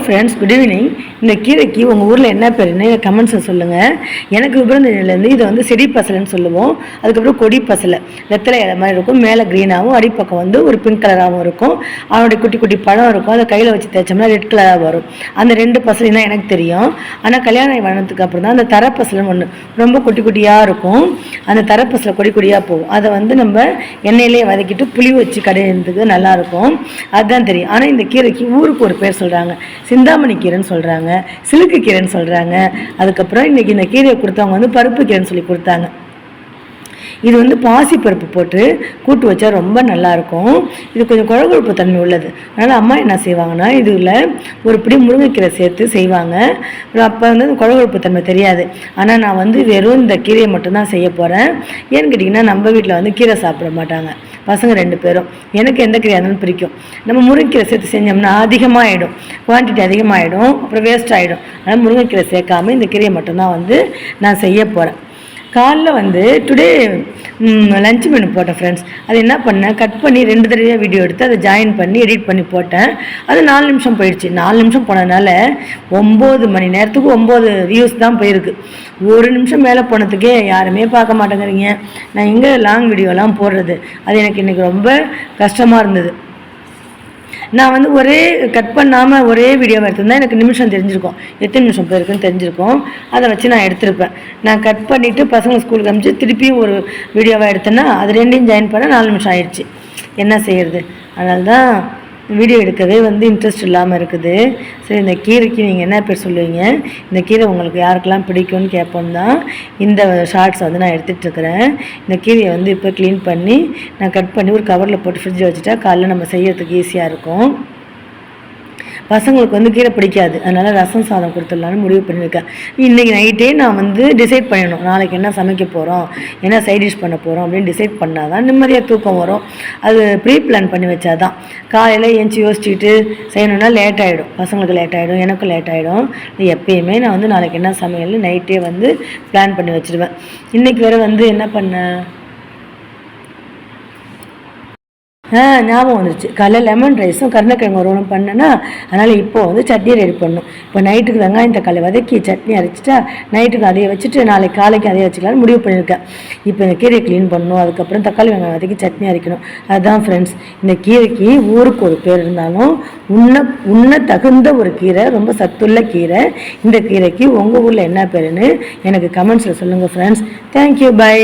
Friends, good evening. இந்த கீரைக்கு உங்கள் ஊரில் என்ன பேருன்னு கமெண்ட்ஸில் சொல்லுங்கள். எனக்கு விபரந்தலேருந்து இதை வந்து செடி பசலைன்னு சொல்லுவோம். அதுக்கப்புறம் கொடி பசலை, வெத்தலை இலை மாதிரி இருக்கும். மேலே க்ரீனாகவும் அடிப்பக்கம் வந்து ஒரு பிங்க் கலராகவும் இருக்கும். அவனுடைய குட்டி குட்டி பழம் இருக்கும். அதை கையில் வச்சு தேய்ச்சோம்னா ரெட் கலராக வரும். அந்த 2 பசலையும் தான் எனக்கு தெரியும். ஆனால் கல்யாணம் வளர்ந்ததுக்கு அப்புறம் தான் அந்த தரப்பசலைன்னு ஒன்று ரொம்ப குட்டி குட்டியாக இருக்கும். அந்த தரப்பசலை கொடி கொடியாக போகும். அதை வந்து நம்ம எண்ணெயிலே வதக்கிட்டு புளி வச்சு கடையிறதுக்கு நல்லாயிருக்கும். அதுதான் தெரியும். ஆனால் இந்த கீரைக்கு ஊருக்கு ஒரு பேர் சொல்கிறாங்க. சிந்தாமணி கீரைன்னு சொல்கிறாங்க, சிலுக்கு கீரைன்னு சொல்கிறாங்க. அதுக்கப்புறம் இன்றைக்கி இந்த கீரையை கொடுத்தவங்க வந்து பருப்பு கீரைன்னு சொல்லி கொடுத்தாங்க. இது வந்து பாசி பருப்பு போட்டு கூட்டு வச்சா ரொம்ப நல்லாயிருக்கும். இது கொஞ்சம் குழகுழப்பு தன்மை உள்ளது. அதனால் அம்மா என்ன செய்வாங்கன்னா இதில் ஒரு பிடி முருங்கைக்கீரை சேர்த்து செய்வாங்க. அப்போ வந்து குழகுழப்பு தன்மை தெரியாது. ஆனால் நான் வந்து வெறும் இந்த கீரையை மட்டும்தான் செய்ய போகிறேன். ஏன்னு கேட்டிங்கன்னா நம்ம வீட்டில் வந்து கீரை சாப்பிட மாட்டாங்க பசங்க 2 பேரும். எனக்கு எந்த கீரை இருந்தாலும் பிடிக்கும். நம்ம முருங்கைக்கீரை சேர்த்து செஞ்சோம்னா அதிகமாகிடும், குவான்டிட்டி அதிகமாகிடும், அப்புறம் வேஸ்ட் ஆகிடும். அதனால் முருங்கைக்கீரை சேர்க்காமல் இந்த கீரையை மட்டும்தான் வந்து நான் செய்ய போகிறேன். காலைல வந்து டுடே லஞ்ச் மெனு போட்டேன் ஃப்ரெண்ட்ஸ். அது என்ன பண்ணேன், கட் பண்ணி 2 தடவையாக வீடியோ எடுத்து அதை ஜாயின் பண்ணி எடிட் பண்ணி போட்டேன். அது 4 நிமிஷம் போயிடுச்சு. 4 நிமிஷம் போனதுனால 9 மணி நேரத்துக்கு 9 வியூஸ் தான் போயிருக்கு. 1 நிமிஷம் மேலே போனதுக்கே யாருமே பார்க்க மாட்டேங்கிறீங்க. நான் எங்கே லாங் வீடியோலாம் போடுறது? அது எனக்கு இன்றைக்கி ரொம்ப கஷ்டமாக இருந்தது. நான் வந்து ஒரே கட் பண்ணாமல் ஒரே வீடியோவை எடுத்திருந்தா எனக்கு நிமிஷம் தெரிஞ்சிருக்கும், எத்தனை நிமிஷம் போயிருக்குன்னு தெரிஞ்சிருக்கும். அதை வச்சு நான் எடுத்திருப்பேன். நான் கட் பண்ணிவிட்டு பசங்க ஸ்கூலுக்கு அனுப்பிச்சு திருப்பி ஒரு வீடியோவாக எடுத்தேன்னா அது 2யும் ஜாயின் பண்ண 4 நிமிஷம் ஆயிடுச்சு. என்ன செய்கிறது? அதனால தான் வீடியோ எடுக்கவே வந்து இன்ட்ரெஸ்ட் இல்லாமல் இருக்குது. சரி, இந்த கீரைக்கு நீங்கள் என்ன பேர் சொல்லுவீங்க? இந்த கீரை உங்களுக்கு யாருக்கெல்லாம் பிடிக்கும்னு கேட்போம் தான் இந்த ஷார்ட்ஸ் வந்து நான் எடுத்துகிட்ருக்கிறேன். இந்த கீரையை வந்து இப்போ க்ளீன் பண்ணி நான் கட் பண்ணி ஒரு கவரில் போட்டு ஃப்ரிட்ஜில் வச்சுட்டா காலையில் நம்ம செய்யறதுக்கு ஈஸியாக இருக்கும். பசங்களுக்கு வந்து கீரை பிடிக்காது, அதனால் ரசம் சாதம் கொடுத்துடலான்னு முடிவு பண்ணியிருக்கேன். இன்றைக்கி நைட்டே நான் வந்து டிசைட் பண்ணணும், நாளைக்கு என்ன சமைக்க போகிறோம், என்ன சைட் டிஷ் பண்ண போகிறோம் அப்படின்னு டிசைட் பண்ணால் தான் நிம்மதியாக தூக்கம் வரும். அது ப்ரீ பிளான் பண்ணி வச்சா தான். காலையில் ஏஞ்சி யோசிச்சுக்கிட்டு செய்யணுன்னா லேட் ஆகிடும், பசங்களுக்கு லேட் ஆகிடும், எனக்கும் லேட் ஆகிடும். எப்பயுமே நான் வந்து நாளைக்கு என்ன சமையல்னு நைட்டே வந்து பிளான் பண்ணி வச்சுருவேன். இன்றைக்கி வேறு வந்து என்ன பண்ணேன், ஞாபகம் வந்துருச்சு. காலையில் லெமன் ரைஸும் கருணக்கிழங்கு வறுவலும் பண்ணேன்னா, அதனால் இப்போது வந்து சட்னி ரெடி பண்ணணும். இப்போ நைட்டுக்கு வெங்காயம் தக்காளி வதக்கி சட்னி அரைச்சிட்டா நைட்டுக்கு அதையை வச்சுட்டு நாளைக்கு காலைக்கு அதையை வச்சுக்கலான்னு முடிவு பண்ணியிருக்கேன். இப்போ இந்த கீரையை க்ளீன் பண்ணணும், அதுக்கப்புறம் தக்காளி வெங்காயம் வதக்கி சட்னி அரைக்கணும். அதுதான் ஃப்ரெண்ட்ஸ், இந்த கீரைக்கு ஊருக்கு ஒரு பேர் இருந்தாலும் உண்ண தகுந்த ஒரு கீரை, ரொம்ப சத்துள்ள கீரை. இந்த கீரைக்கு உங்கள் ஊரில் என்ன பேருன்னு எனக்கு கமெண்ட்ஸில் சொல்லுங்கள் ஃப்ரெண்ட்ஸ். Thank you, by.